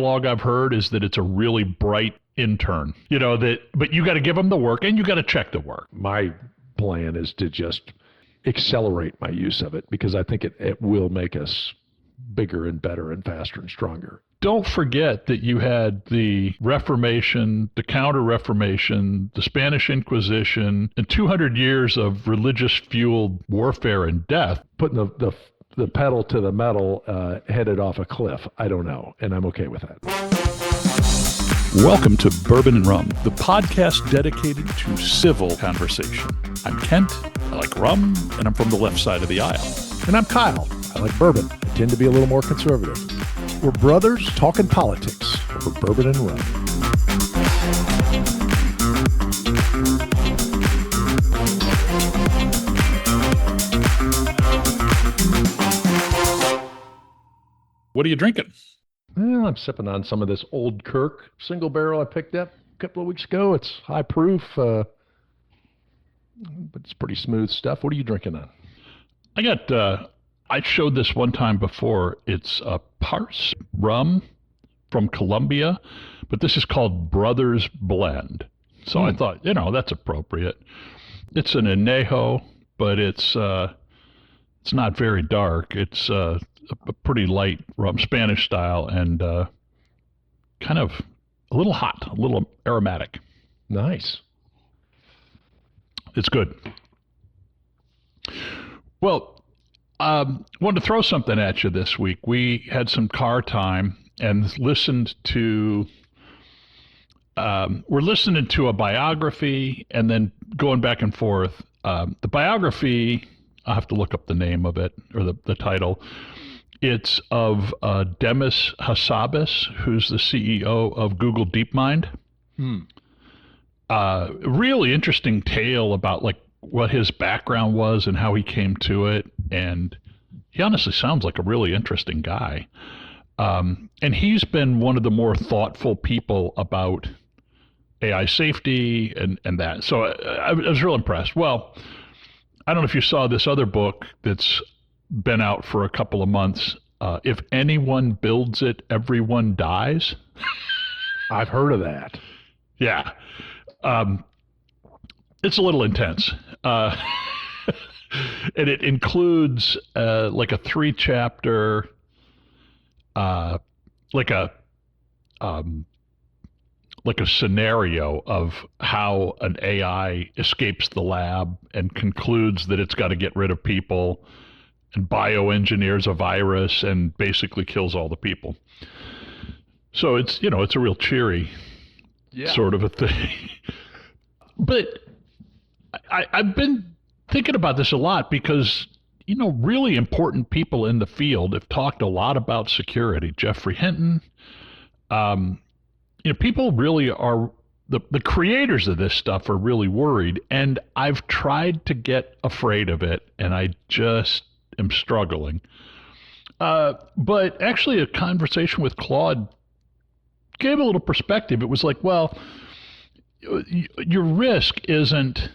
dialogue I've heard is that it's a really bright intern. But you got to give them the work and you got to check the work. My plan is to just accelerate my use of it because I think it will make us bigger and better and faster and stronger. Don't forget that you had the Reformation, the Counter-Reformation, the Spanish Inquisition, and 200 years of religious-fueled warfare and death. Putting the pedal to the metal, headed off a cliff. I don't know, and I'm okay with that. Welcome to Bourbon and Rum, the podcast dedicated to civil conversation. I'm Kent, I like rum, and I'm from the left side of the aisle. And I'm Kyle, I like bourbon. I tend to be a little more conservative. We're brothers talking politics over bourbon and rum. What are you drinking? Well, I'm sipping on some of this Old Kirk single barrel I picked up a couple of weeks ago. It's high proof, but it's pretty smooth stuff. What are you drinking on? I showed this one time before. It's a Parse rum from Colombia, but this is called Brothers Blend. So I thought, that's appropriate. It's an añejo, but it's not very dark. It's a pretty light rum, Spanish style, and kind of a little hot, a little aromatic. Nice. It's good. Well, wanted to throw something at you this week. We had some car time and listened to, we're listening to a biography and then going back and forth. The biography, I'll have to look up the name of it or the title. It's of Demis Hassabis, who's the CEO of Google DeepMind. Really interesting tale about what his background was and how he came to it. And he honestly sounds like a really interesting guy. And he's been one of the more thoughtful people about AI safety and that. So I was real impressed. Well, I don't know if you saw this other book that's been out for a couple of months. If anyone builds it, everyone dies. I've heard of that. Yeah. It's a little intense. And it includes a 3-chapter, like a scenario of how an AI escapes the lab and concludes that it's got to get rid of people and bioengineers a virus and basically kills all the people. So it's a real cheery sort of a thing. But I've been thinking about this a lot because, really important people in the field have talked a lot about security. Geoffrey Hinton, people really are, the creators of this stuff are really worried. And I've tried to get afraid of it, and I just am struggling. But actually a conversation with Claude gave a little perspective. It was like, well, your risk isn't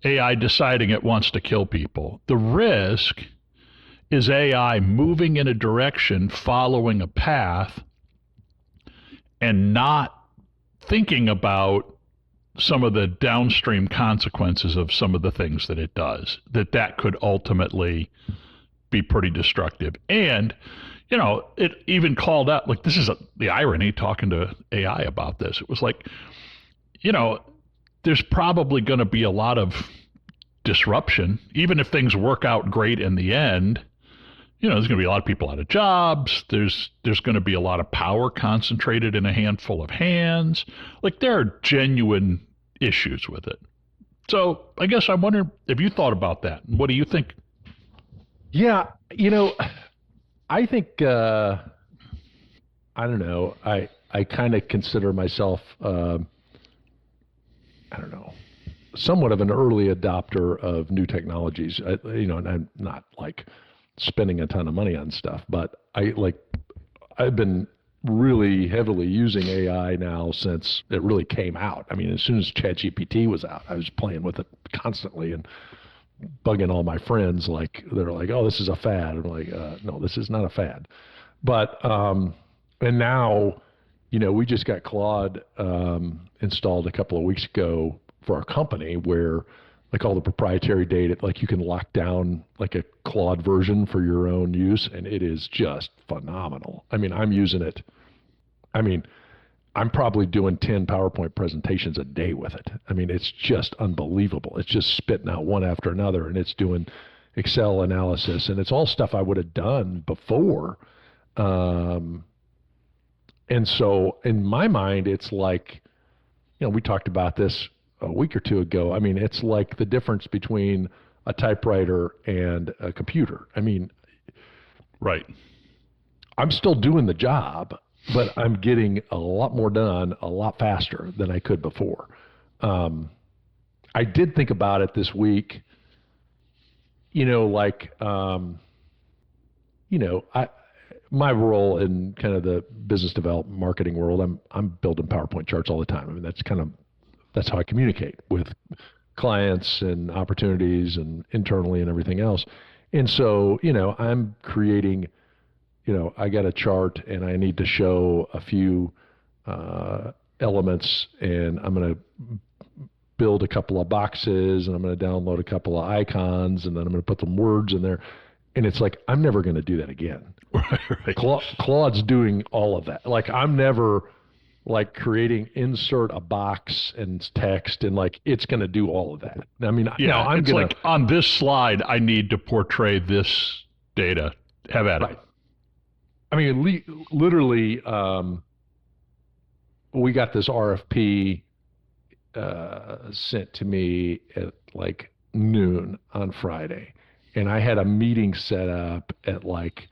AI deciding it wants to kill people. The risk is AI moving in a direction, following a path, and not thinking about some of the downstream consequences of some of the things that it does, that could ultimately be pretty destructive. And, it even called out, this is the irony talking to AI about this. It was like, there's probably going to be a lot of disruption, even if things work out great in the end. There's going to be a lot of people out of jobs. There's going to be a lot of power concentrated in a handful of hands. There are genuine issues with it. So I guess I wonder if you thought about that. What do you think? Yeah, I think, I don't know. I kind of consider myself, somewhat of an early adopter of new technologies. And I'm not spending a ton of money on stuff, but I've been really heavily using AI now since it really came out. I mean, as soon as ChatGPT was out, I was playing with it constantly and bugging all my friends. They're like, oh, this is a fad. I'm like, no, this is not a fad. But And now, we just got Claude installed a couple of weeks ago for our company, where like all the proprietary data, like you can lock down like a Claude version for your own use, and it is just phenomenal. I mean, I'm using it. I mean, I'm probably doing 10 PowerPoint presentations a day with it. I mean, it's just unbelievable. It's just spitting out one after another, and it's doing Excel analysis, and it's all stuff I would have done before. Um, and so in my mind, it's like, we talked about this a week or two ago. I mean, it's like the difference between a typewriter and a computer. I mean, Right. I'm still doing the job, but I'm getting a lot more done a lot faster than I could before. Um, I did think about it this week, like, I my role in kind of the business development marketing world, I'm building PowerPoint charts all the time. I mean, that's how I communicate with clients and opportunities and internally and everything else. And so, I'm creating, I got a chart and I need to show a few elements, and I'm going to build a couple of boxes, and I'm going to download a couple of icons, and then I'm going to put some words in there. And it's like, I'm never going to do that again. Right. Claude's doing all of that. Like, I'm never like creating insert a box and text, and like it's going to do all of that. I mean, Yeah, now I'm it's going like on this slide, I need to portray this data. Have at it. right. I mean, literally, we got this RFP sent to me at like noon on Friday, and I had a meeting set up at like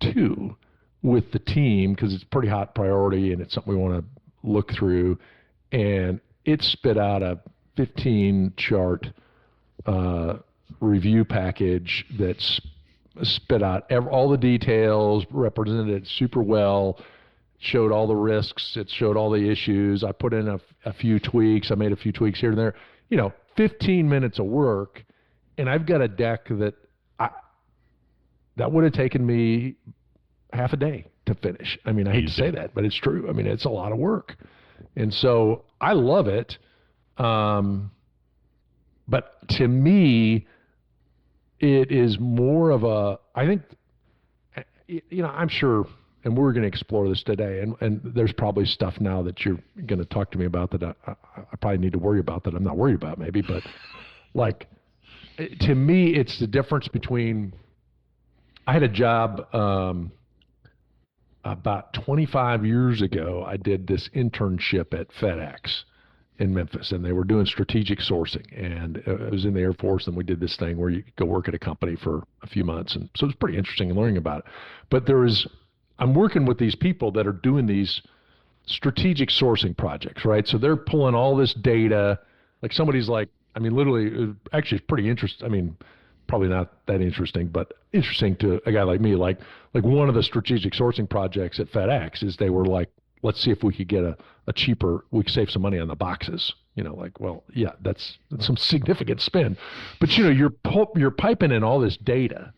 2 with the team because it's a pretty hot priority and it's something we want to look through. And it spit out a 15 chart review package that's spit out all the details, represented it super well, showed all the risks, it showed all the issues. I put in a few tweaks. I made a few tweaks here and there. 15 minutes of work, and I've got a deck that would have taken me half a day to finish. I mean, I hate to say that, but it's true. I mean, it's a lot of work. And so I love it. But to me, it is more of I think, I'm sure, and we're going to explore this today, and there's probably stuff now that you're going to talk to me about that I probably need to worry about that I'm not worried about maybe, but like, to me, it's the difference between, I had a job about 25 years ago. I did this internship at FedEx in Memphis, and they were doing strategic sourcing. And I was in the Air Force, and we did this thing where you go work at a company for a few months. And so it was pretty interesting and learning about it. But I'm working with these people that are doing these strategic sourcing projects, right? So they're pulling all this data. Like somebody's like, I mean, literally, actually, it's pretty interesting. I mean, probably not that interesting, but interesting to a guy like me. Like one of the strategic sourcing projects at FedEx is they were like, let's see if we could get a cheaper, we could save some money on the boxes. Like, well, yeah, that's some significant spend. But, you're piping in all this data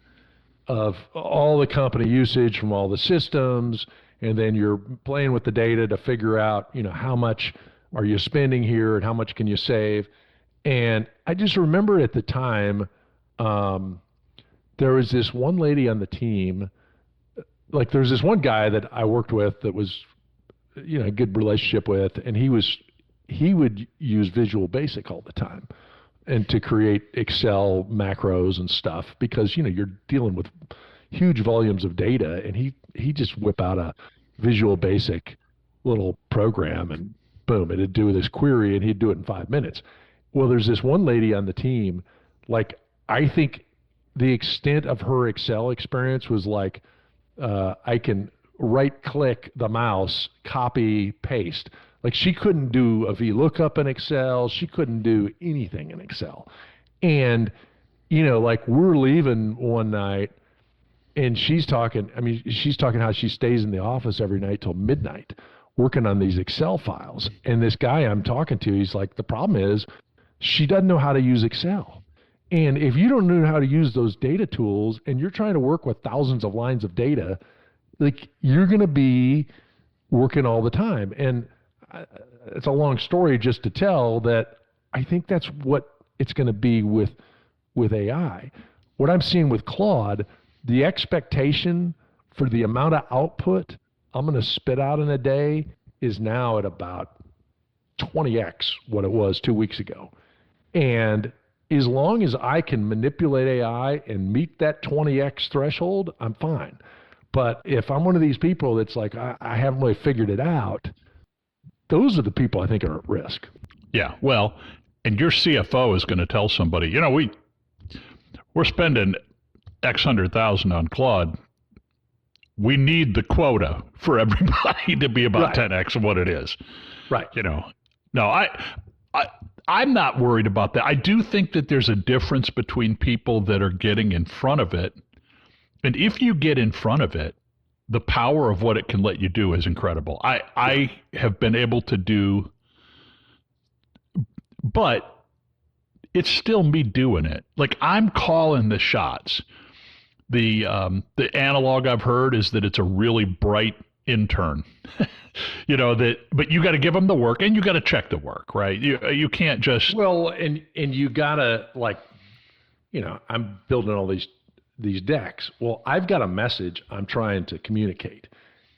of all the company usage from all the systems, and then you're playing with the data to figure out, how much are you spending here and how much can you save. And I just remember at the time, there was this one lady on the team, like there's this one guy that I worked with that was, a good relationship with, and he would use Visual Basic all the time and to create Excel macros and stuff because, you're dealing with huge volumes of data, and he just whip out a Visual Basic little program, and boom, it'd do this query, and he'd do it in 5 minutes. Well, there's this one lady on the team, like, I think the extent of her Excel experience was like, I can right-click the mouse, copy, paste. Like, she couldn't do a VLOOKUP in Excel. She couldn't do anything in Excel. And, like, we're leaving one night, and she's talking how she stays in the office every night till midnight working on these Excel files. And this guy I'm talking to, he's like, the problem is she doesn't know how to use Excel. And if you don't know how to use those data tools and you're trying to work with thousands of lines of data, Like you're going to be working all the time. And it's a long story just to tell that I think that's what it's going to be with AI. What I'm seeing with Claude, the expectation for the amount of output I'm going to spit out in a day is now at about 20x what it was 2 weeks ago. And as long as I can manipulate AI and meet that 20x threshold, I'm fine. But if I'm one of these people that's like, I haven't really figured it out, those are the people I think are at risk. Yeah, well, and your CFO is going to tell somebody, we're spending X 100,000 on Claude. We need the quota for everybody to be about Right. 10x of what it is. Right. No, I'm not worried about that. I do think that there's a difference between people that are getting in front of it. And if you get in front of it, the power of what it can let you do is incredible. I have been able to do, but it's still me doing it. Like I'm calling the shots. The analog I've heard is that it's a really bright intern. But you got to give them the work and you got to check the work, right? You can't just Well, and you gotta I'm building all these decks. Well, I've got a message I'm trying to communicate.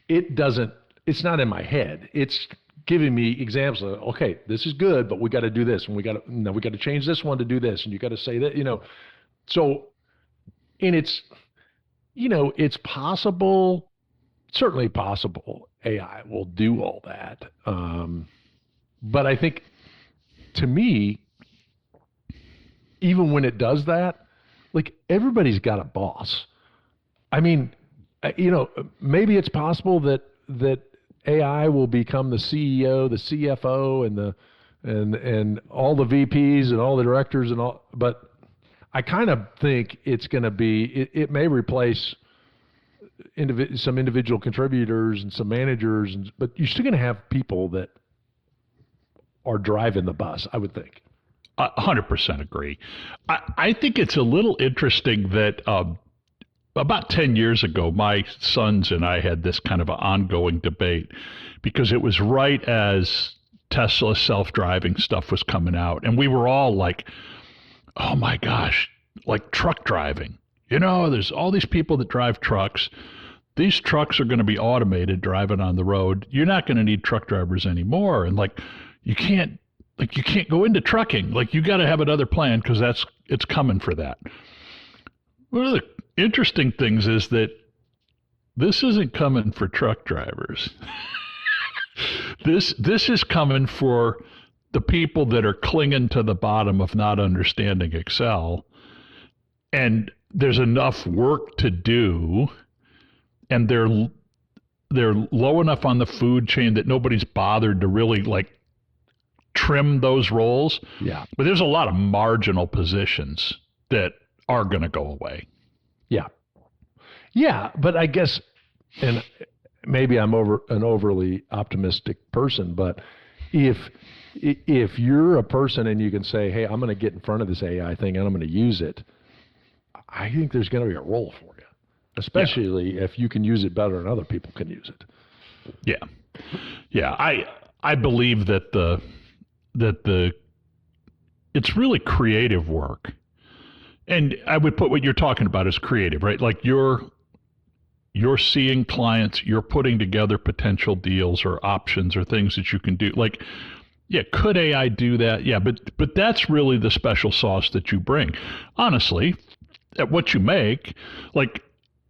It's not in my head. It's giving me examples of, okay, this is good, but we got to do this, and we got to change this one to do this, and you got to say that. So, and it's possible, certainly possible AI will do all that. But I think to me, even when it does that, like everybody's got a boss. I mean, maybe it's possible that AI will become the CEO, the CFO, and all the VPs and all the directors and all. But I kind of think it's going to be. It may replace some individual contributors and some managers, but you're still going to have people that are driving the bus, I would think. 100% agree. I think it's a little interesting that about 10 years ago, my sons and I had this kind of an ongoing debate because it was right as Tesla self-driving stuff was coming out. And we were all like, oh my gosh, like truck driving. There's all these people that drive trucks. These trucks are going to be automated driving on the road. You're not going to need truck drivers anymore. And you can't go into trucking. Like you got to have another plan because it's coming for that. One of the interesting things is that this isn't coming for truck drivers. This is coming for the people that are clinging to the bottom of not understanding Excel. And there's enough work to do, and they're low enough on the food chain that nobody's bothered to really trim those roles. Yeah. But there's a lot of marginal positions that are going to go away. Yeah. Yeah, but I guess, and maybe I'm an overly optimistic person, but if you're a person and you can say, hey, I'm going to get in front of this AI thing and I'm going to use it, I think there's going to be a role for you, especially if you can use it better than other people can use it. Yeah. I believe that it's really creative work. And I would put what you're talking about as creative, right? Like you're seeing clients, you're putting together potential deals or options or things that you can do. Like, yeah, could AI do that? Yeah, but that's really the special sauce that you bring. Honestly, at what you make, like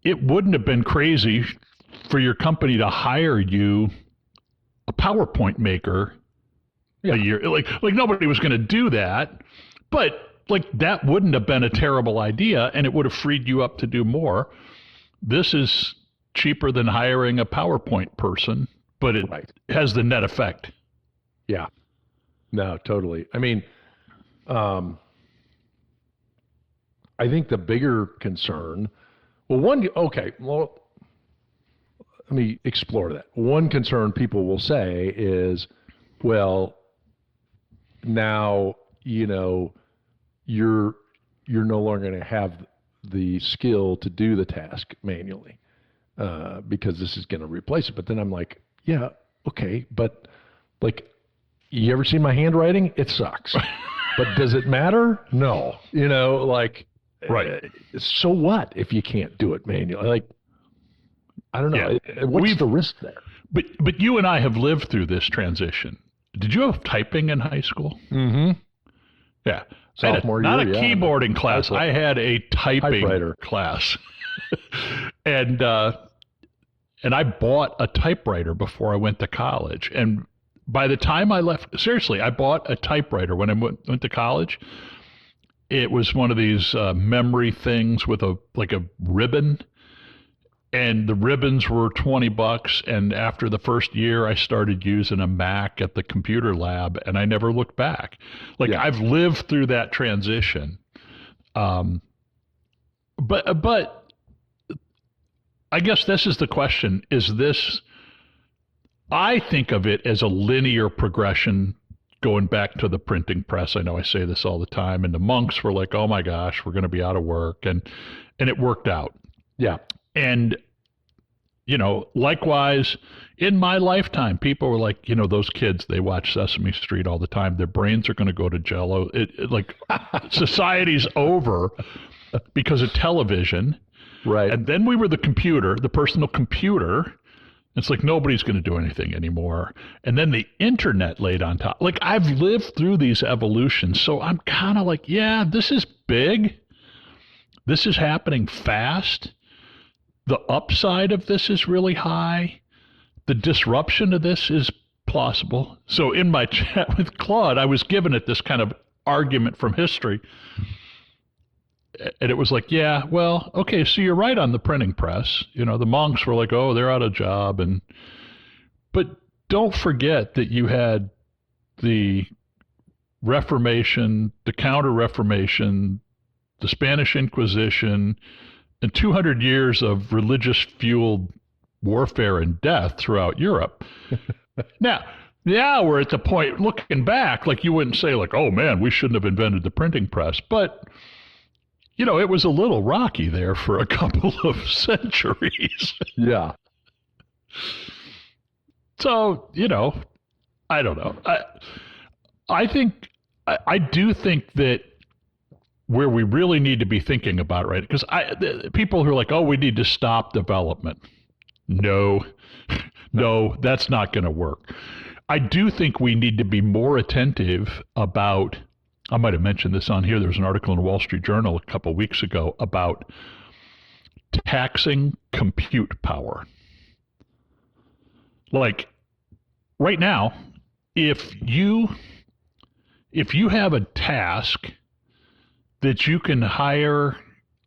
it wouldn't have been crazy for your company to hire you a PowerPoint maker a year. Like nobody was going to do that, but that wouldn't have been a terrible idea, and it would have freed you up to do more. This is cheaper than hiring a PowerPoint person, but it has the net effect. Yeah. No, totally. I mean, I think the bigger concern, let me explore that. One concern people will say is, well, now, you're no longer going to have the skill to do the task manually. because this is going to replace it. But then I'm like, yeah, okay, but like, you ever see my handwriting? It sucks. But does it matter? No. Like, Right. So what if you can't do it manually? Like, I don't know. Yeah. What's the risk there? But you and I have lived through this transition. Did you have typing in high school? Mm-hmm. Yeah. Sophomore not year, a keyboarding class. I had a typing class. And I bought a typewriter before I went to college. And by the time I left, seriously, I bought a typewriter when I went to college. It was one of these memory things with a ribbon. And the ribbons were $20. And after the first year, I started using a Mac at the computer lab, and I never looked back. I've lived through that transition. But I guess this is the question. I think of it as a linear progression going back to the printing press. I know I say this all the time. And the monks were like, oh my gosh, we're going to be out of work. And it worked out. Yeah. And, likewise, in my lifetime, people were like, those kids, they watch Sesame Street all the time. Their brains are going to go to jello. Society's over because of television. Right. And then we were the personal computer. It's like nobody's going to do anything anymore. And then the internet laid on top. I've lived through these evolutions. So I'm kind of like, yeah, this is big. This is happening fast. The upside of this is really high. The disruption of this is plausible. So in my chat with Claude, I was giving it this kind of argument from history. And it was like, yeah, well, okay, so you're right on the printing press. The monks were like, oh, they're out of job. But don't forget that you had the Reformation, the Counter-Reformation, the Spanish Inquisition, and 200 years of religious-fueled warfare and death throughout Europe. Now we're at the point, looking back, you wouldn't say oh, man, we shouldn't have invented the printing press. But, it was a little rocky there for a couple of centuries. Yeah. So, I don't know. I do think that where we really need to be thinking about, right? Because people who are like, oh, we need to stop development. No, that's not going to work. I do think we need to be more attentive about, I might have mentioned this on here. There was an article in the Wall Street Journal a couple of weeks ago about taxing compute power. Right now, if you have a task that you can hire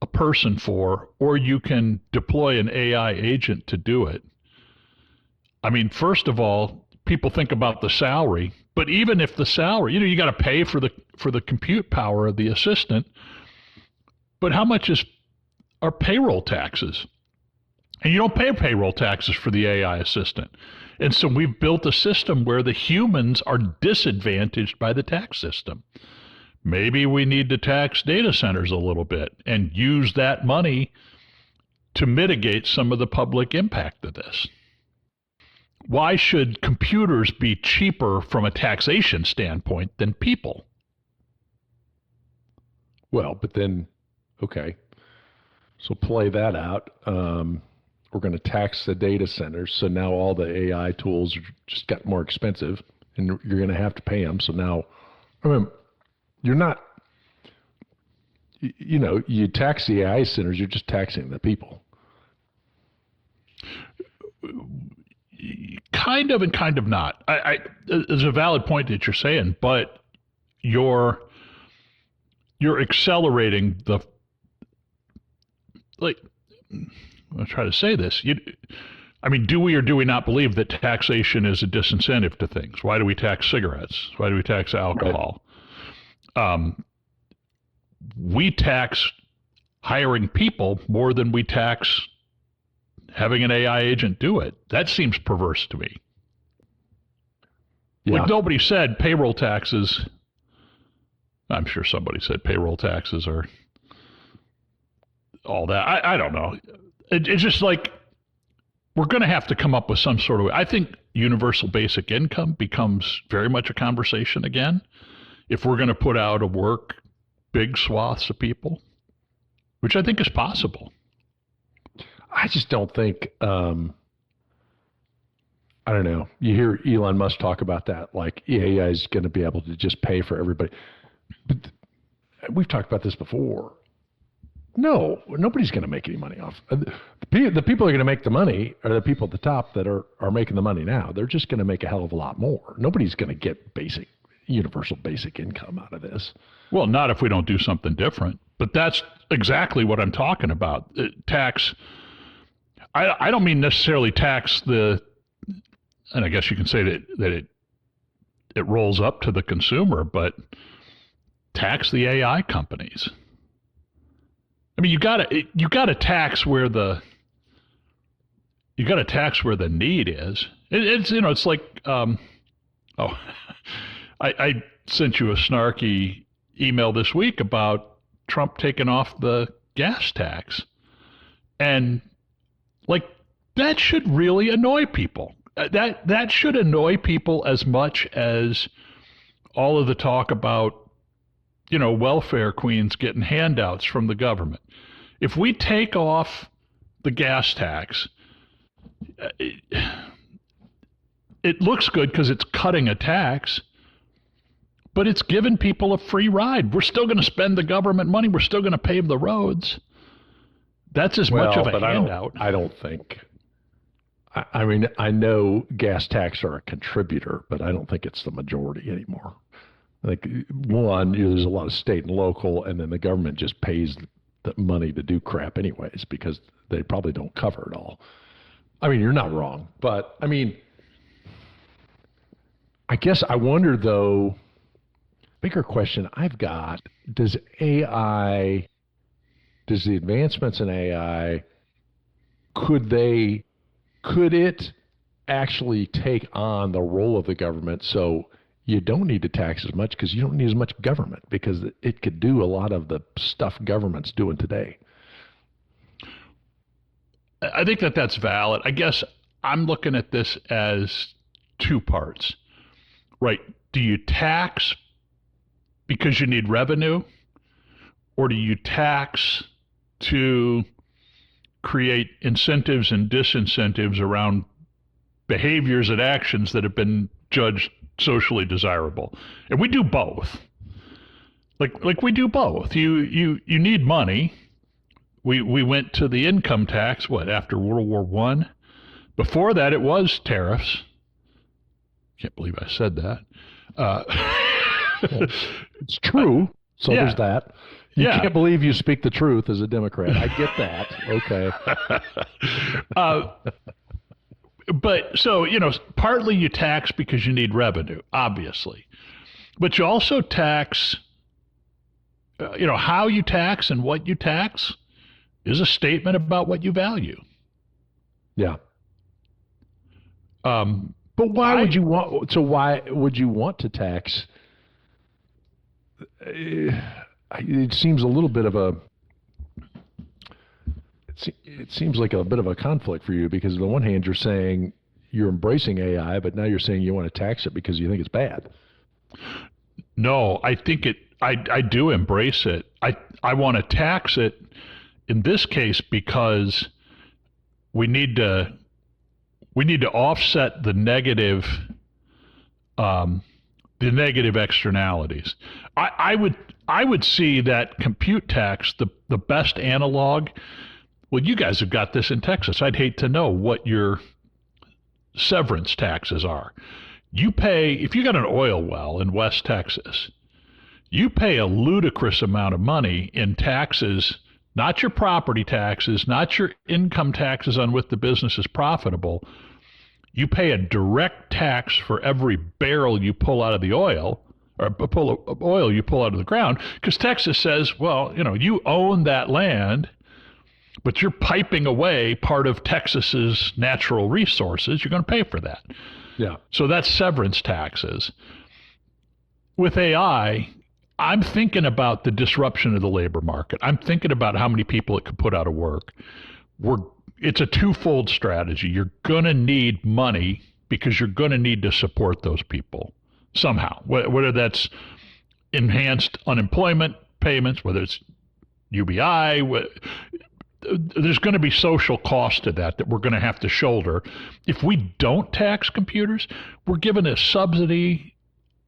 a person for, or you can deploy an AI agent to do it. I mean, first of all, people think about the salary, but even if the salary, you got to pay for the compute power of the assistant. But how much are payroll taxes? And you don't pay payroll taxes for the AI assistant. And so we've built a system where the humans are disadvantaged by the tax system. Maybe we need to tax data centers a little bit and use that money to mitigate some of the public impact of this. Why should computers be cheaper from a taxation standpoint than people? Well, but then, okay, so play that out. We're going to tax the data centers, so now all the AI tools just got more expensive, and you're going to have to pay them. So now, you're not, you tax the AI centers, you're just taxing the people. Kind of and kind of not. There's a valid point that you're saying, but you're accelerating I'll try to say this. Do we or do we not believe that taxation is a disincentive to things? Why do we tax cigarettes? Why do we tax alcohol? Right. We tax hiring people more than we tax having an AI agent do it. That seems perverse to me. Yeah. Nobody said payroll taxes. I'm sure somebody said payroll taxes are all that. I don't know. It's just we're going to have to come up with some sort of, I think universal basic income becomes very much a conversation again. If we're going to put out of work big swaths of people, which I think is possible. I just don't think, I don't know. You hear Elon Musk talk about that, like AI is going to be able to just pay for everybody. But we've talked about this before. No, nobody's going to make any money off. The people who are going to make the money are the people at the top that are making the money now. They're just going to make a hell of a lot more. Nobody's going to get universal basic income out of this. Well, not if we don't do something different. But that's exactly what I'm talking about. Tax. I don't mean necessarily tax and I guess you can say that it rolls up to the consumer, but tax the AI companies. I mean, you got to tax where the need is. It's like I sent you a snarky email this week about Trump taking off the gas tax, and like that should really annoy people. That should annoy people as much as all of the talk about welfare queens getting handouts from the government. If we take off the gas tax, it looks good because it's cutting a tax, but it's giving people a free ride. We're still going to spend the government money. We're still going to pave the roads. That's as much of a handout. I don't think. I mean, I know gas tax are a contributor, but I don't think it's the majority anymore. Like one, there's a lot of state and local, and then the government just pays the money to do crap anyways because they probably don't cover it all. I mean, you're not wrong, but I mean, I guess I wonder though. Bigger question I've got: does the advancements in AI, could it actually take on the role of the government so you don't need to tax as much because you don't need as much government because it could do a lot of the stuff government's doing today? I think that's valid. I guess I'm looking at this as two parts, right? Do you tax because you need revenue, or do you tax to create incentives and disincentives around behaviors and actions that have been judged socially desirable? And we do both. Like we do both. You need money. We went to the income tax after World War I. Before that, it was tariffs. Can't believe I said that. It's true. So yeah. There's that. You can't believe you speak the truth as a Democrat. I get that. Okay. But so, partly you tax because you need revenue, obviously. But you also tax, how you tax and what you tax is a statement about what you value. Yeah. But why would you want to tax? It seems a little bit of it seems like a bit of a conflict for you because on the one hand you're saying you're embracing AI, but now you're saying you want to tax it because you think it's bad. No, I think I do embrace it. I want to tax it in this case because we need to offset the negative externalities. I would see that compute tax, the best analog. Well, you guys have got this in Texas. I'd hate to know what your severance taxes are. You pay, if you got an oil well in West Texas, you pay a ludicrous amount of money in taxes, not your property taxes, not your income taxes on what the business is profitable. You pay a direct tax for every barrel you pull out of the oil, or oil you pull out of the ground, because Texas says, well, you own that land, but you're piping away part of Texas's natural resources. You're going to pay for that. Yeah. So that's severance taxes. With AI, I'm thinking about the disruption of the labor market. I'm thinking about how many people it could put out of work. it's a twofold strategy. You're going to need money because you're going to need to support those people somehow, whether that's enhanced unemployment payments, whether it's UBI. There's going to be social cost to that we're going to have to shoulder. If we don't tax computers, we're giving a subsidy,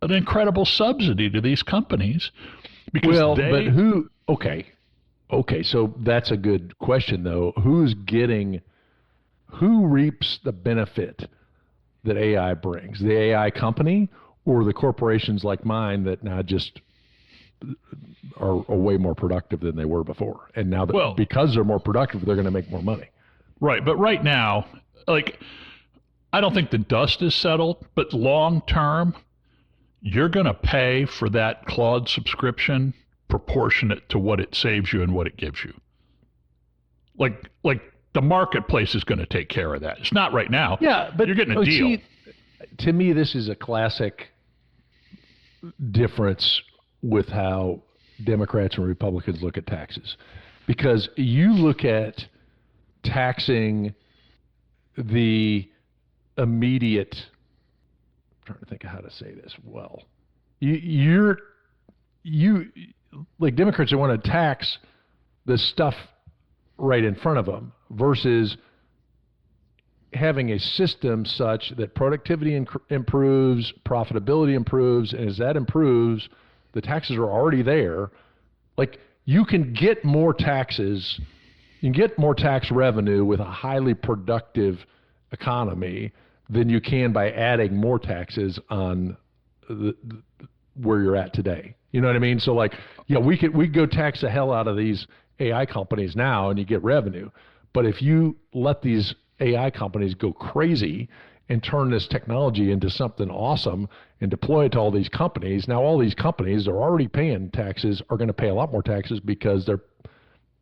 an incredible subsidy to these companies. Because but who? Okay, so that's a good question, though. Who reaps the benefit that AI brings? The AI company or the corporations like mine that now just are way more productive than they were before? And now that because they're more productive, they're going to make more money. Right, but right now, like, I don't think the dust is settled, but long term, you're going to pay for that Claude subscription proportionate to what it saves you and what it gives you. Like the marketplace is going to take care of that. It's not right now. Yeah, but you're getting a deal. See, to me, this is a classic difference with how Democrats and Republicans look at taxes. Because you look at taxing the immediate, I'm trying to think of how to say this well. You like Democrats, they want to tax the stuff right in front of them versus having a system such that productivity improves, profitability improves, and as that improves, the taxes are already there. Like, you can get more taxes, you can get more tax revenue with a highly productive economy than you can by adding more taxes on where you're at today. You know what I mean? So, like, yeah, we could go tax the hell out of these AI companies now and you get revenue. But if you let these AI companies go crazy and turn this technology into something awesome and deploy it to all these companies, now all these companies are already paying taxes are going to pay a lot more taxes because they're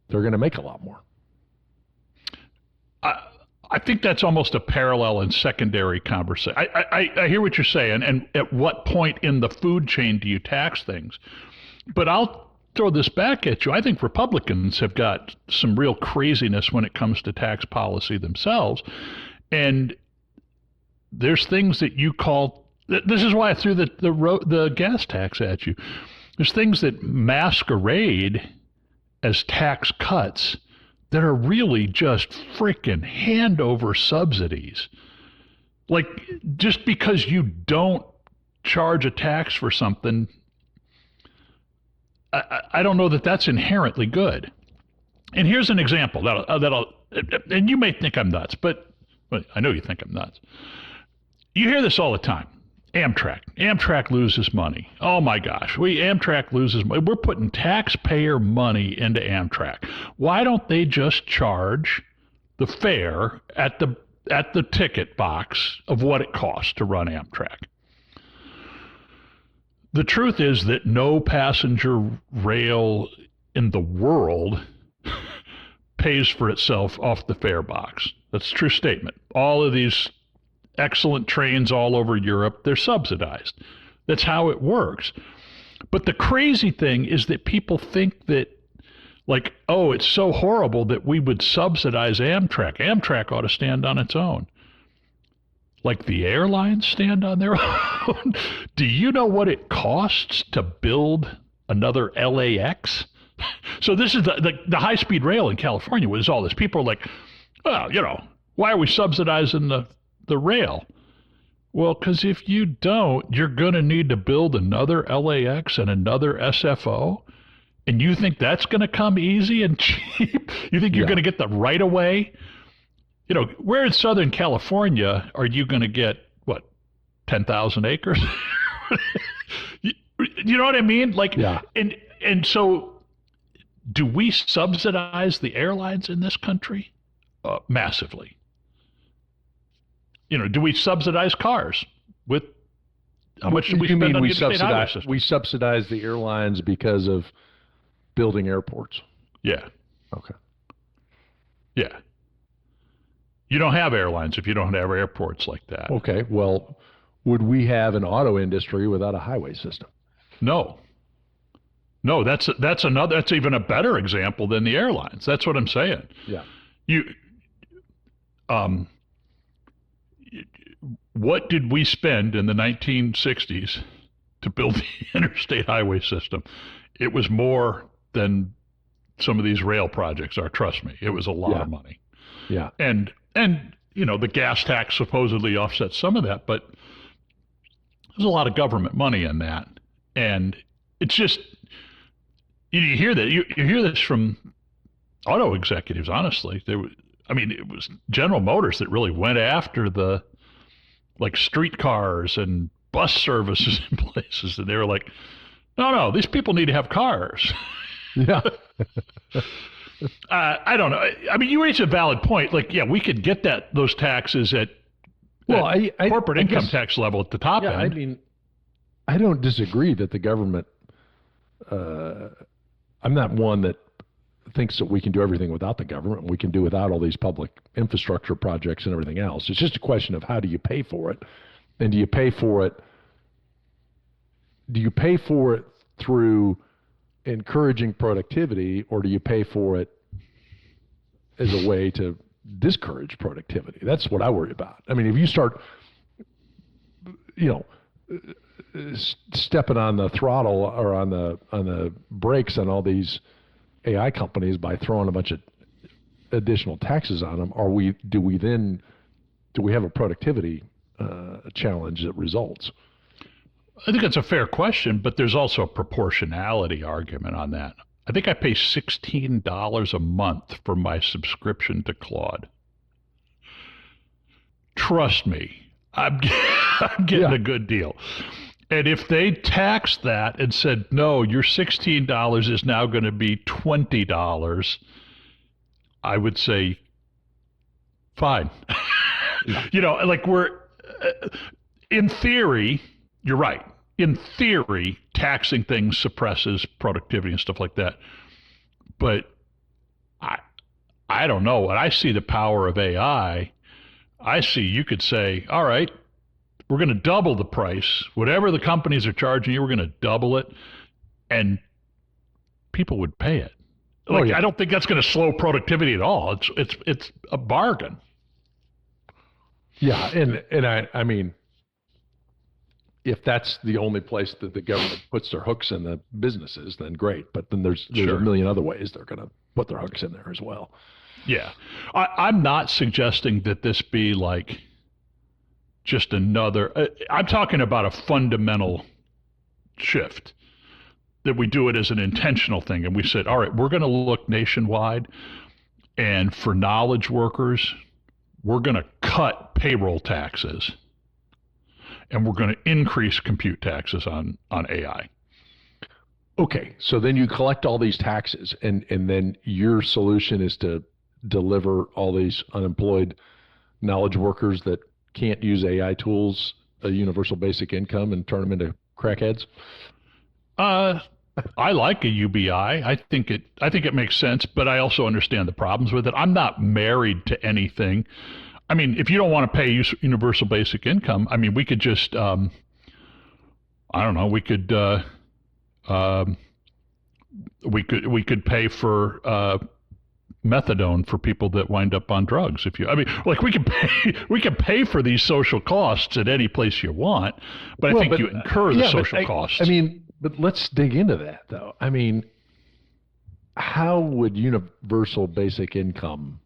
going to make a lot more. I think that's almost a parallel and secondary conversation. I hear what you're saying, and at what point in the food chain do you tax things? But I'll throw this back at you. I think Republicans have got some real craziness when it comes to tax policy themselves. And there's things that you call, this is why I threw the gas tax at you. There's things that masquerade as tax cuts that are really just freaking handover subsidies. Like, just because you don't charge a tax for something, I don't know that that's inherently good. And here's an example that'll and you may think I'm nuts, but I know you think I'm nuts. You hear this all the time. Amtrak loses money. Oh my gosh, Amtrak loses money. We're putting taxpayer money into Amtrak. Why don't they just charge the fare at the ticket box of what it costs to run Amtrak? The truth is that no passenger rail in the world pays for itself off the fare box. That's a true statement. All of these excellent trains all over Europe, they're subsidized. That's how it works. But the crazy thing is that people think that, like, oh, it's so horrible that we would subsidize Amtrak. Amtrak ought to stand on its own. Like the airlines stand on their own. Do you know what it costs to build another LAX? So this is the high-speed rail in California was all this. People are like, well, why are we subsidizing the rail? Well, because if you don't, you're going to need to build another LAX and another SFO. And you think that's going to come easy and cheap? You think you're going to get the right of way? Where in Southern California are you going to get, 10,000 acres? You know what I mean? Like, yeah. And so do we subsidize the airlines in this country? Massively. Do we subsidize cars? With how much do we spend on the interstate highway system? We subsidize the airlines because of building airports. Yeah. Okay. Yeah. You don't have airlines if you don't have airports like that. Okay. Well, would we have an auto industry without a highway system? No. No, that's even a better example than the airlines. That's what I'm saying. Yeah. what did we spend in the 1960s to build the interstate highway system? It was more than some of these rail projects are. Trust me, it was a lot of money. Yeah. And the gas tax supposedly offsets some of that, but there's a lot of government money in that. And it's just, you hear that, you hear this from auto executives, honestly. It was General Motors that really went after the streetcars and bus services in places. And they were like, no, these people need to have cars. Yeah. I don't know. I mean, you raise a valid point. We could get those taxes at corporate income tax level at the top end. I mean, I don't disagree that the government, I'm not one that thinks that we can do everything without the government. We can do without all these public infrastructure projects and everything else. It's just a question of how do you pay for it? And do you pay for it through encouraging productivity, or do you pay for it as a way to discourage productivity? That's what I worry about. I mean, if you start, stepping on the throttle or on the brakes on all these AI companies by throwing a bunch of additional taxes on them, do we have a productivity challenge that results? I think that's a fair question, but there's also a proportionality argument on that. I think I pay $16 a month for my subscription to Claude. Trust me, I'm getting a good deal. And if they taxed that and said, no, your $16 is now going to be $20, I would say, fine. In theory, you're right. In theory, taxing things suppresses productivity and stuff like that. But I don't know. When I see the power of AI, you could say, all right, we're going to double the price. Whatever the companies are charging you, we're going to double it. And people would pay it. I don't think that's going to slow productivity at all. It's a bargain. Yeah, and I mean, if that's the only place that the government puts their hooks in the businesses, then great. But then there's a million other ways they're going to put their hooks in there as well. Yeah. I'm not suggesting that this be just another, I'm talking about a fundamental shift, that we do it as an intentional thing. And we said, all right, we're going to look nationwide, and for knowledge workers, we're going to cut payroll taxes, and we're going to increase compute taxes on AI. Okay, so then you collect all these taxes, and then your solution is to deliver all these unemployed knowledge workers that can't use AI tools a universal basic income and turn them into crackheads? I like a UBI. I think it makes sense, but I also understand the problems with it. I'm not married to anything. I mean, if you don't want to pay universal basic income, I mean, we could just, I don't know, we could pay for methadone for people that wind up on drugs. We can pay for these social costs at any place you want, but I think you incur the social costs. I mean, but let's dig into that though. I mean, how would universal basic income,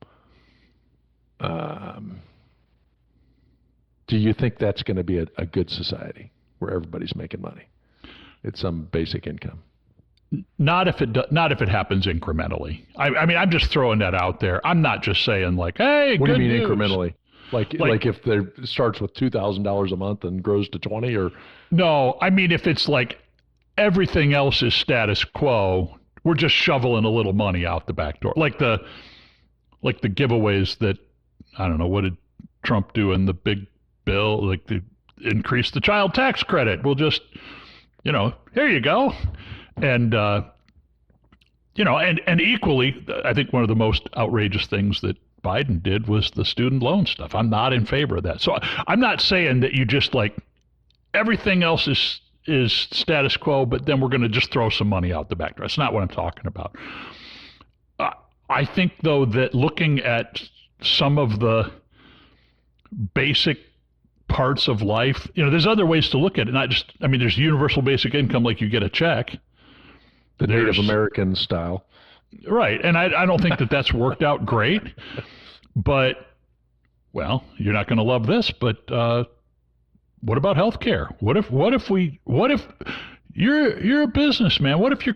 do you think that's going to be a good society where everybody's making money at some basic income? Not if it happens incrementally. I mean, I'm just throwing that out there. I'm not just saying hey, what do you mean news. Incrementally? Like if it starts with $2,000 a month and grows to 20, or? No, I mean, if it's everything else is status quo, we're just shoveling a little money out the back door. Like the giveaways that, I don't know, what did Trump do in the big bill? To increase the child tax credit. We'll just, here you go. And, and equally, I think one of the most outrageous things that Biden did was the student loan stuff. I'm not in favor of that. So I'm not saying that you just everything else is status quo, but then we're going to just throw some money out the back door. That's not what I'm talking about. I think, though, that looking at some of the basic parts of life. There's other ways to look at it. Not just, there's universal basic income, like you get a check. The Native American style. Right. And I don't think that that's worked out great. But, well, you're not going to love this, but what about healthcare? What if you're a businessman? What if your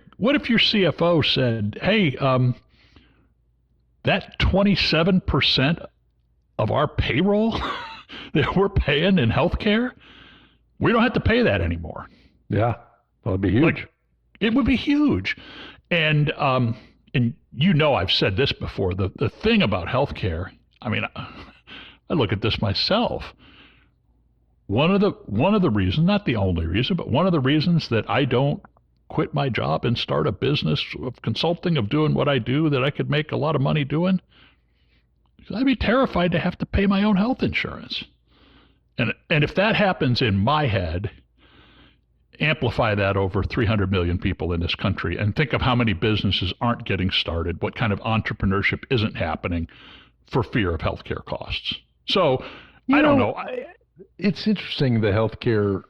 CFO said, hey, that 27% of our payroll that we're paying in healthcare, we don't have to pay that anymore. Yeah, well, it'd be huge. Like, it would be huge. And I've said this before, the thing about healthcare, I look at this myself. One of the reasons, not the only reason, but one of the reasons that I don't quit my job and start a business of consulting, of doing what I do that I could make a lot of money doing, I'd be terrified to have to pay my own health insurance. And if that happens in my head, amplify that over 300 million people in this country and think of how many businesses aren't getting started, what kind of entrepreneurship isn't happening for fear of healthcare costs. So I don't know. It's interesting, the healthcare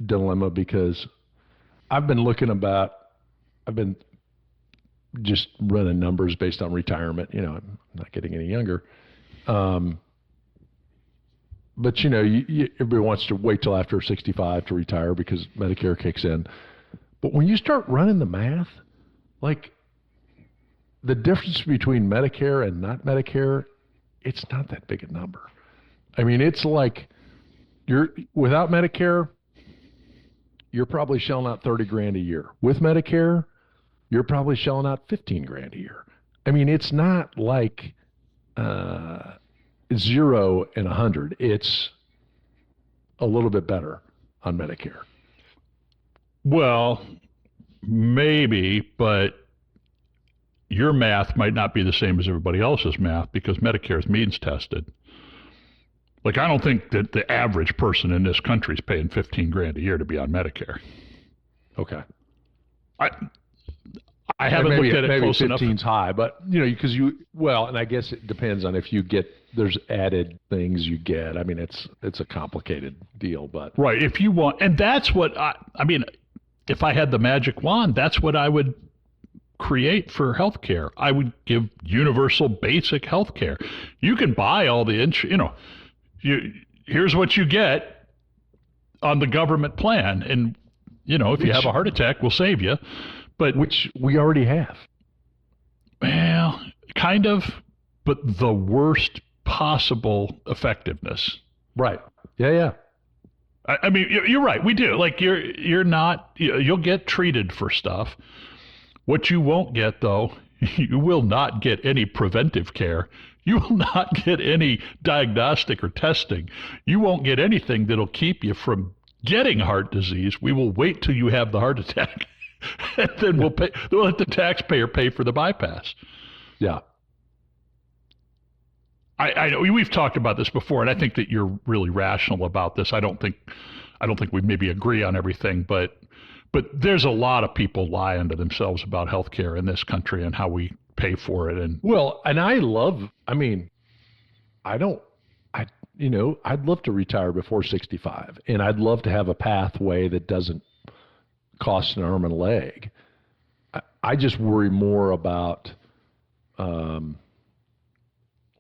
dilemma, because I've been just running numbers based on retirement. I'm not getting any younger. But, everybody wants to wait till after 65 to retire because Medicare kicks in. But when you start running the math, like the difference between Medicare and not Medicare, it's not that big a number. It's like without Medicare, you're probably shelling out $30,000 a year. With Medicare, you're probably shelling out $15,000 a year. It's not like 0 and 100. It's a little bit better on Medicare. Well, maybe, but your math might not be the same as everybody else's math because Medicare is means tested. Like, I don't think that the average person in this country is paying $15,000 a year to be on Medicare. Okay. I haven't looked at it close enough. Maybe 15's high, but and I guess it depends on if you get, there's added things you get. It's a complicated deal, but right. If you want, and that's what if I had the magic wand, that's what I would create for healthcare. I would give universal basic healthcare. You can buy all the here's what you get on the government plan, and if you have a heart attack, we'll save you. But which we already have. Well, kind of, but the worst possible effectiveness. Right. Yeah. You're right. We do. Like, you're not. You'll get treated for stuff. What you won't get, though, you will not get any preventive care. You will not get any diagnostic or testing. You won't get anything that'll keep you from getting heart disease. We will wait till you have the heart attack. And then we'll let the taxpayer pay for the bypass. Yeah. I know we've talked about this before, and I think that you're really rational about this. I don't think we maybe agree on everything, but there's a lot of people lying to themselves about healthcare in this country and how we pay for it. And I'd love to retire before 65, and I'd love to have a pathway that doesn't cost an arm and a leg. I just worry more about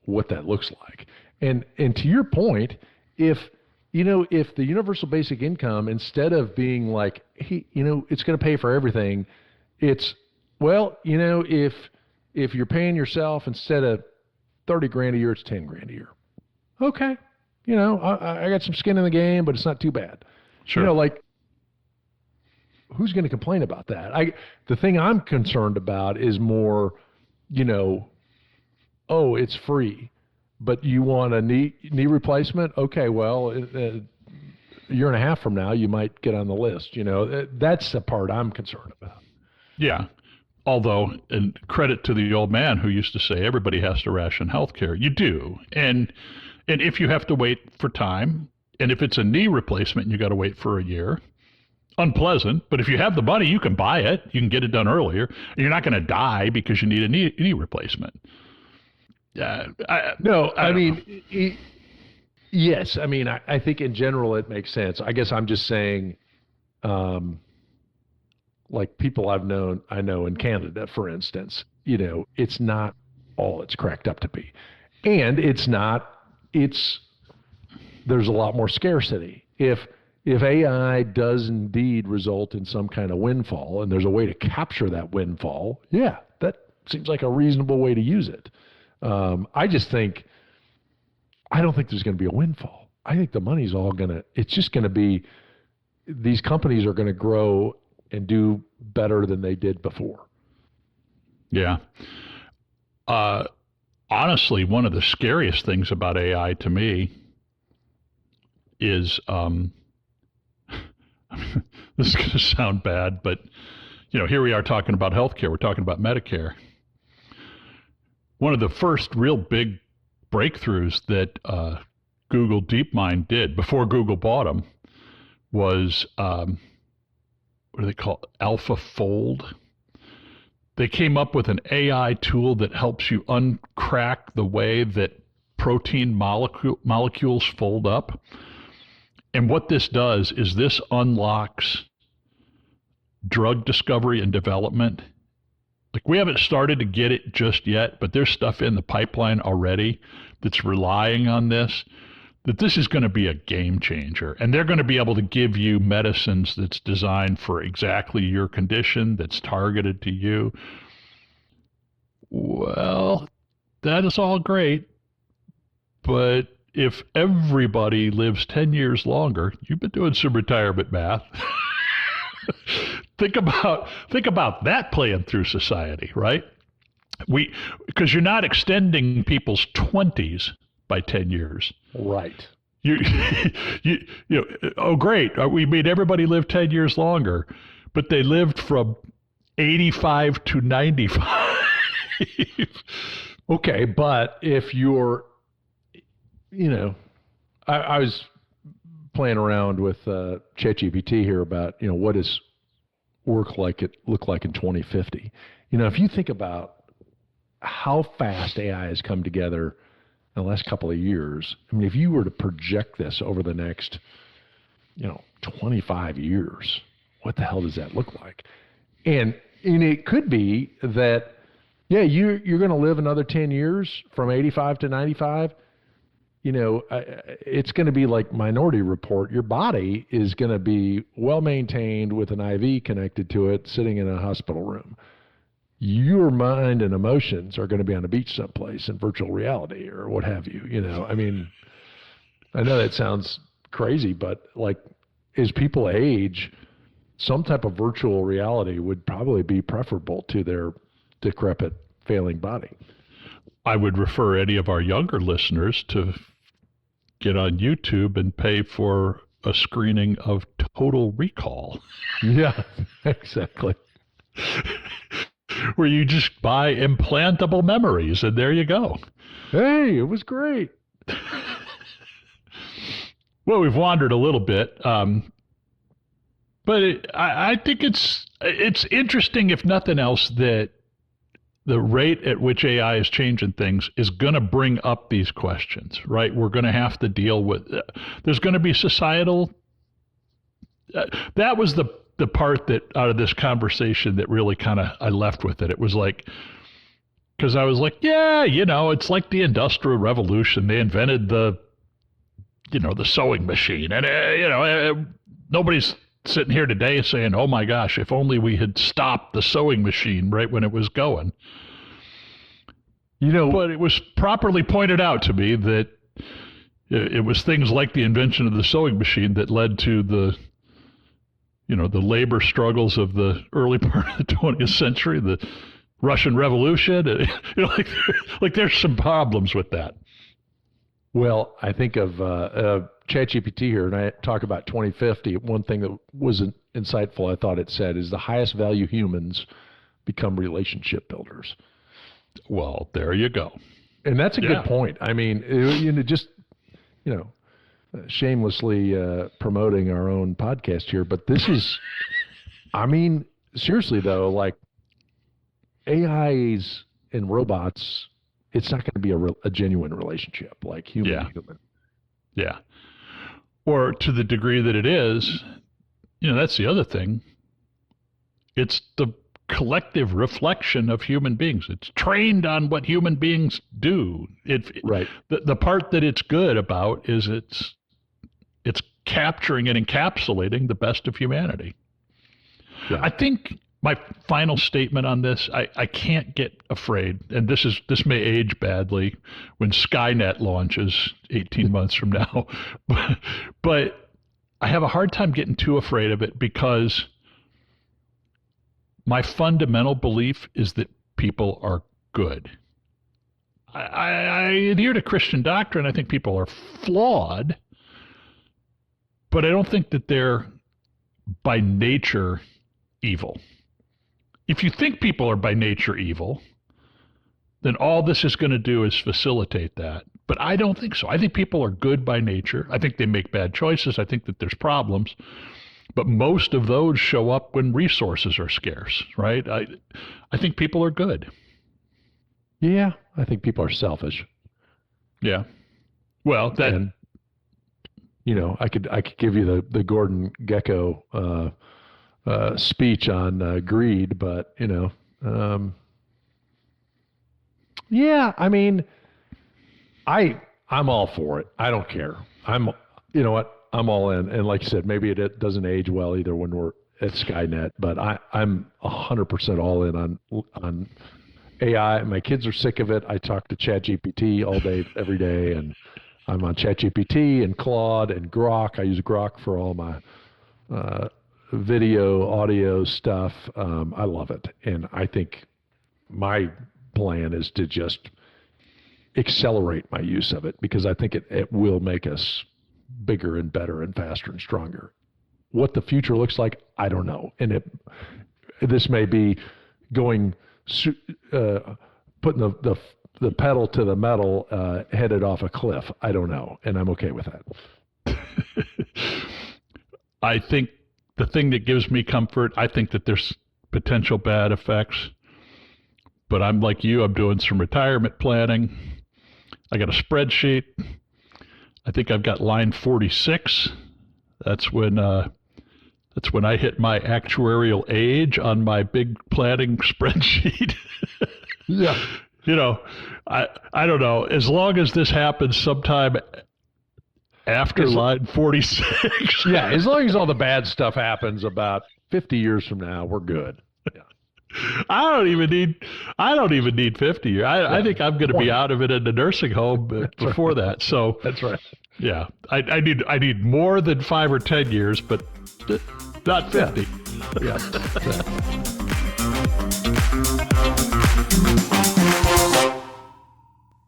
what that looks like. And to your point, if the universal basic income, instead of being like, hey, it's going to pay for everything, it's, if you're paying yourself instead of $30,000 a year, it's $10,000 a year. Okay. I got some skin in the game, but it's not too bad. Sure. Who's going to complain about that? The thing I'm concerned about is more, it's free, but you want a knee replacement? Okay, well, a year and a half from now, you might get on the list. That's the part I'm concerned about. Yeah. Although, and credit to the old man who used to say everybody has to ration health care. You do. And if you have to wait for time, and if it's a knee replacement, you got to wait for a year. Unpleasant, but if you have the money, you can buy it. You can get it done earlier. And you're not going to die because you need a knee replacement. Yes, I mean, I think in general it makes sense. I guess I'm just saying, um, like people I know in Canada, for instance, it's not all it's cracked up to be. And it's, there's a lot more scarcity. If AI does indeed result in some kind of windfall and there's a way to capture that windfall, yeah, that seems like a reasonable way to use it. I just think, I don't think there's going to be a windfall. I think the money's all it's just going to be, these companies are going to grow and do better than they did before. Yeah. Uh, Honestly, one of the scariest things about AI to me is this is going to sound bad, but here we are talking about healthcare. We're talking about Medicare. One of the first real big breakthroughs that Google DeepMind did before Google bought them was what do they call it? AlphaFold. They came up with an AI tool that helps you uncrack the way that protein molecules fold up. And what this does is this unlocks drug discovery and development. Like, we haven't started to get it just yet, but there's stuff in the pipeline already that's relying on this, that this is going to be a game changer. And they're going to be able to give you medicines that's designed for exactly your condition, that's targeted to you. Well, that is all great, but if everybody lives 10 years longer, you've been doing some retirement math. Think about that playing through society, right? Because you're not extending people's 20s by 10 years. Right. You, oh, great. We made everybody live 10 years longer, but they lived from 85 to 95. Okay, but if you're, I was playing around with ChatGPT here about, what does look like in 2050. If you think about how fast AI has come together in the last couple of years, I mean, if you were to project this over the next, 25 years, what the hell does that look like? And it could be that, yeah, you're going to live another 10 years from 85 to 95. It's going to be like Minority Report. Your body is going to be well maintained with an IV connected to it, sitting in a hospital room. Your mind and emotions are going to be on a beach someplace in virtual reality or what have you. I mean, I know that sounds crazy, but like, as people age, some type of virtual reality would probably be preferable to their decrepit, failing body. I would refer any of our younger listeners to get on YouTube and pay for a screening of Total Recall. Yeah, exactly. Where you just buy implantable memories, and there you go. Hey, it was great. Well, we've wandered a little bit, but I think it's interesting, if nothing else, that the rate at which AI is changing things is going to bring up these questions, right? We're going to have to deal with, there's going to be societal, that was the part that out of this conversation that really kind of, I left with it. It was like, because I was like, yeah, it's like the Industrial Revolution. They invented the sewing machine. And, nobody's sitting here today saying, oh my gosh, if only we had stopped the sewing machine right when it was going. But it was properly pointed out to me that it was things like the invention of the sewing machine that led to the labor struggles of the early part of the 20th century, the Russian Revolution. Like there's some problems with that. Well, I think of ChatGPT here, and I talk about 2050. One thing that was insightful, I thought it said, is the highest value humans become relationship builders. Well, there you go. And that's a good point. I mean, shamelessly promoting our own podcast here, but this is, I mean, seriously though, like AIs and robots, it's not going to be a genuine relationship like human to human. Yeah. Or to the degree that it is, that's the other thing. It's the collective reflection of human beings. It's trained on what human beings do. Right. The part that it's good about is it's capturing and encapsulating the best of humanity. Yeah. I think my final statement on this, I can't get afraid, and this may age badly when Skynet launches 18 months from now, but I have a hard time getting too afraid of it because my fundamental belief is that people are good. I adhere to Christian doctrine. I think people are flawed, but I don't think that they're by nature evil. If you think people are by nature evil, then all this is going to do is facilitate that. But I don't think so. I think people are good by nature. I think they make bad choices. I think that there's problems. But most of those show up when resources are scarce, right? I think people are good. Yeah, I think people are selfish. Yeah. Well, that... And, I could give you the Gordon Gekko speech on greed, but yeah, I mean, I'm all for it. I don't care. You know what? I'm all in. And like you said, maybe it doesn't age well either when we're at Skynet, but I'm 100% all in on AI. My kids are sick of it. I talk to ChatGPT all day, every day, and I'm on ChatGPT and Claude and Grok. I use Grok for all my video, audio stuff. I love it. And I think my plan is to just accelerate my use of it because I think it will make us bigger and better and faster and stronger. What the future looks like, I don't know. And this may be going, putting the pedal to the metal, headed off a cliff. I don't know. And I'm okay with that. I think the thing that gives me comfort, I think that there's potential bad effects, but I'm like you, I'm doing some retirement planning. I got a spreadsheet. I think I've got line 46. That's when I hit my actuarial age on my big planning spreadsheet. Yeah. I don't know. As long as this happens sometime after line 46. Yeah, as long as all the bad stuff happens about 50 years from now, we're good. Yeah. I don't even need 50 years. I think I'm going to be out of it in the nursing home before that. So that's right. Yeah, I need more than 5 or 10 years, but not 50. Yeah.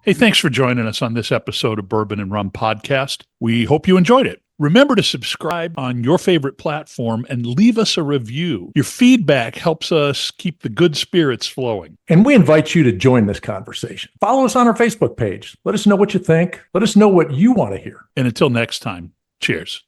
Hey, thanks for joining us on this episode of Bourbon and Rum Podcast. We hope you enjoyed it. Remember to subscribe on your favorite platform and leave us a review. Your feedback helps us keep the good spirits flowing. And we invite you to join this conversation. Follow us on our Facebook page. Let us know what you think. Let us know what you want to hear. And until next time, cheers.